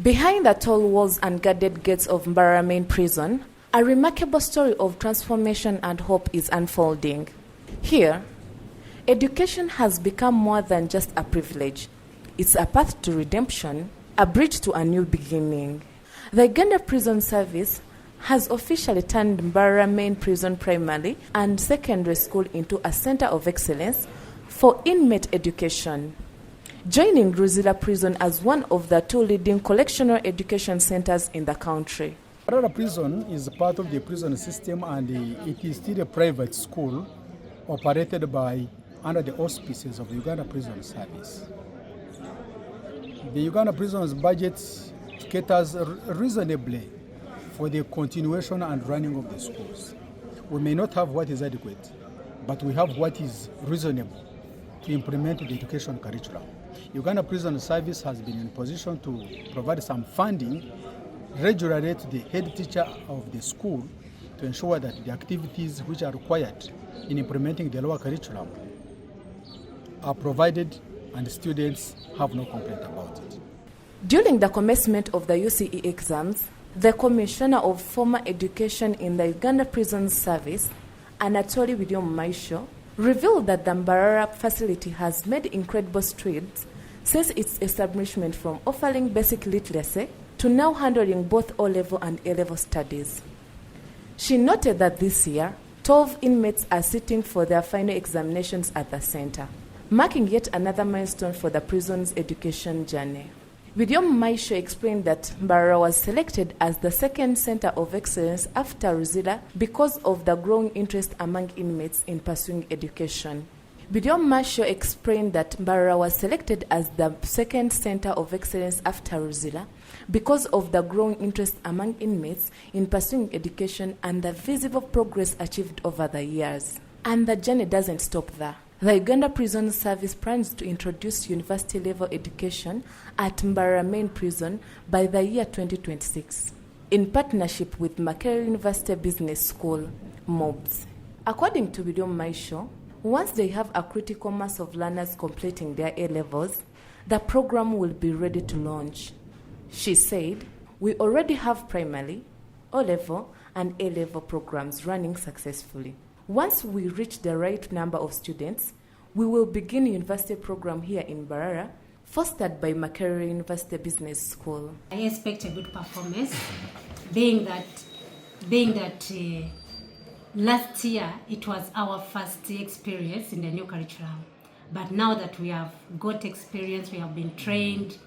Behind the tall walls and guarded gates of Mbarara Main Prison, a remarkable story of transformation and hope is unfolding. Here, education has become more than just a privilege. It's a path to redemption, a bridge to a new beginning. The Uganda Prisons Service has officially turned Mbarara Main Prison Primary and Secondary School into a center of excellence for inmate education, joining Luzira Prison as one of the two leading correctional education centers in the country. Mbarara Prison is part of the prison system, and it is still a private school operated under the auspices of the Uganda Prisons Service. The Uganda Prisons budget caters reasonably for the continuation and running of the schools. We may not have what is adequate, but we have what is reasonable to implement the education curriculum. Uganda Prison Service has been in position to provide some funding regularly to the head teacher of the school to ensure that the activities which are required in implementing the lower curriculum are provided and students have no complaint about it. During the commencement of the UCE exams, the Commissioner of Former Education in the Uganda Prisons Service, Anatolia Biryomumaisho, revealed that the Mbarara facility has made incredible strides since its establishment, from offering basic literacy to now handling both O-level and A-level studies. She noted that this year, 12 inmates are sitting for their final examinations at the center, marking yet another milestone for the prison's education journey. Biryomumaisho explained that Mbarara was selected as the second center of excellence after Luzira because of the growing interest among inmates in pursuing education. Biryomumaisho explained that Mbarara was selected as the second center of excellence after Luzira because of the growing interest among inmates in pursuing education and the visible progress achieved over the years. And the journey doesn't stop there. The Uganda Prisons Service plans to introduce university-level education at Mbarara Main Prison by the year 2026, in partnership with Makerere University Business School, MUBS. According to Biryomumaisho, once they have a critical mass of learners completing their A-levels, the program will be ready to launch. She said, "We already have primary, O-level, and A-level programs running successfully. Once we reach the right number of students, we will begin university program here in Mbarara, fostered by Makerere University Business School." I expect a good performance, being that last year it was our first experience in the new curriculum. But now that we have got experience, we have been trained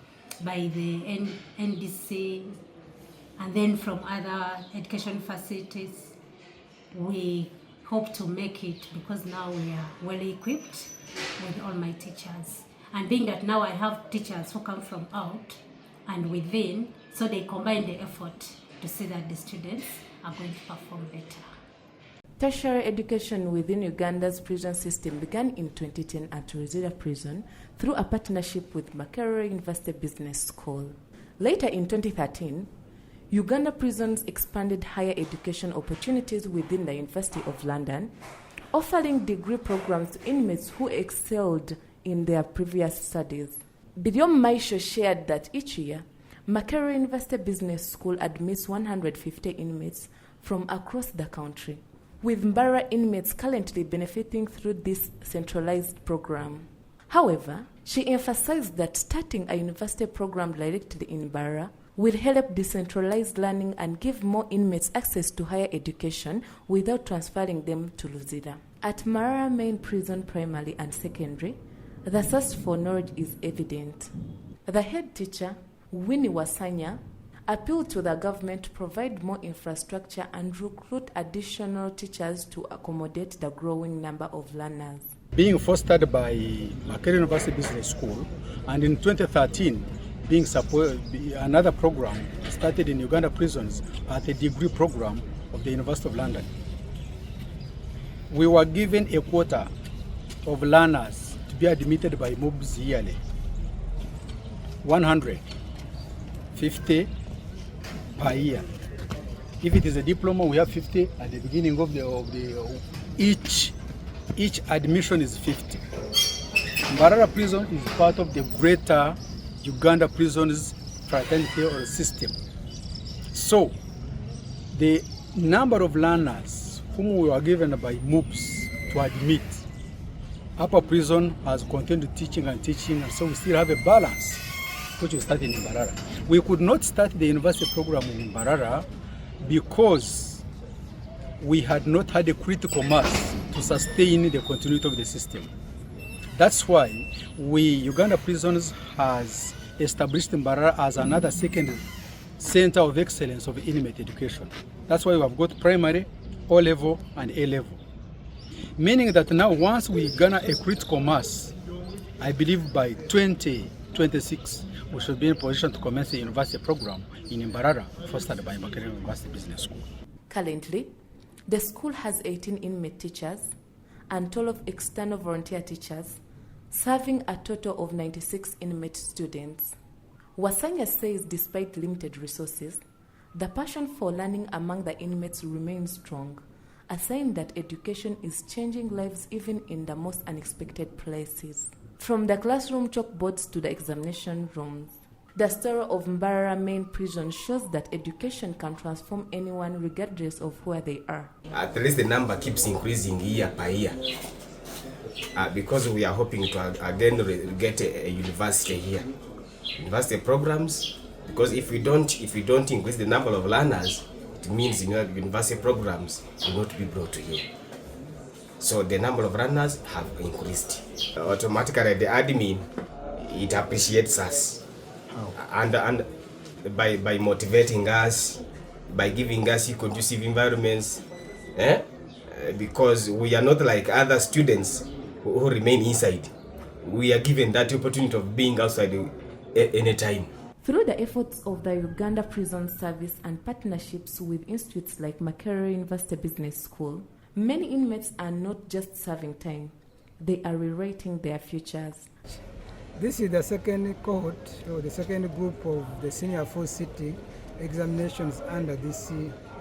by the NDC and then from other education facilities, we hope to make it, because now we are well equipped with all my teachers. And being that now I have teachers who come from out and within, so they combine the effort to see that the students are going to perform better. Tertiary education within Uganda's prison system began in 2010 at Luzira Prison through a partnership with Makerere University Business School. Later in 2013, Uganda Prisons expanded higher education opportunities within the University of London, offering degree programs to inmates who excelled in their previous studies. Biryomumaisho shared that each year, Makerere University Business School admits 150 inmates from across the country, with Mbarara inmates currently benefiting through this centralized program. However, she emphasized that starting a university program directly in Mbarara will help decentralize learning and give more inmates access to higher education without transferring them to Luzira. At Mbarara Main Prison Primary and Secondary, the thirst for knowledge is evident. The head teacher, Winnie Wasanya, appealed to the government to provide more infrastructure and recruit additional teachers to accommodate the growing number of learners. Being fostered by Makerere University Business School, and in 2013, being another program started in Uganda Prisons at a degree program of the University of London. We were given a quota of learners to be admitted by MUBS yearly, 150 per year. If it is a diploma, we have 50 at the beginning of each admission is 50. Mbarara Prison is part of the greater Uganda Prisons fraternity or system. So the number of learners whom we were given by MUBS to admit, Upper Prison has continued teaching, and so we still have a balance, which we started in Mbarara. We could not start the university program in Mbarara because we had not had a critical mass to sustain the continuity of the system. That's why Uganda Prisons has established Mbarara as another second center of excellence of inmate education. That's why we have got primary, O-level, and A-level. Meaning that now once we garner a critical mass, I believe by 2026, we should be in position to commence the university program in Mbarara, fostered by Makerere University Business School. Currently, the school has 18 inmate teachers and 12 external volunteer teachers, serving a total of 96 inmate students. Wasanya says despite limited resources, the passion for learning among the inmates remains strong, a sign that education is changing lives even in the most unexpected places. From the classroom chalkboards to the examination rooms, the story of Mbarara Main Prison shows that education can transform anyone regardless of where they are. At least the number keeps increasing year by year. Because we are hoping to again get a university here. University programs, because if we don't increase the number of learners, it means university programs will not be brought here. So the number of learners have increased. Automatically the admin, it appreciates us. And by motivating us, by giving us conducive environments, because we are not like other students who remain inside. We are given that opportunity of being outside anytime. Through the efforts of the Uganda Prisons Service and partnerships with institutes like Makerere University Business School, many inmates are not just serving time, they are rewriting their futures. This is the second cohort, or the second group of the senior full city examinations under this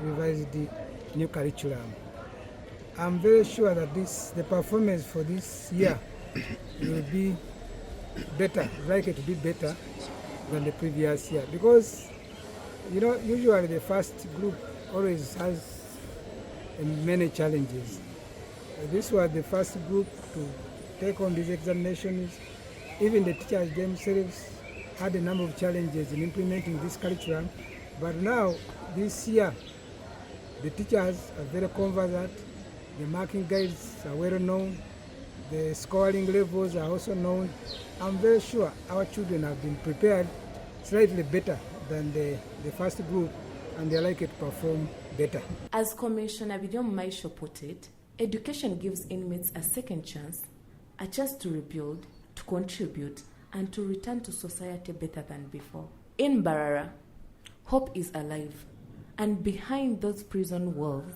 revised new curriculum. I'm very sure that the performance for this year will be better, likely to be better than the previous year, because usually the first group always has many challenges. This was the first group to take on these examinations. Even the teachers themselves had a number of challenges in implementing this curriculum, but now this year the teachers are very conversant, the marking guides are well known, the scoring levels are also known. I'm very sure our children have been prepared slightly better than the first group, and they're likely to perform better. As Commissioner Biryomumaisho put it, education gives inmates a second chance, a chance to rebuild, to contribute, and to return to society better than before. In Mbarara, hope is alive, and behind those prison walls,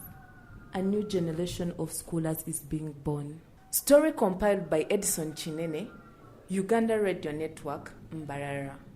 a new generation of scholars is being born. Story compiled by Edison Chinene, Uganda Radio Network, Mbarara.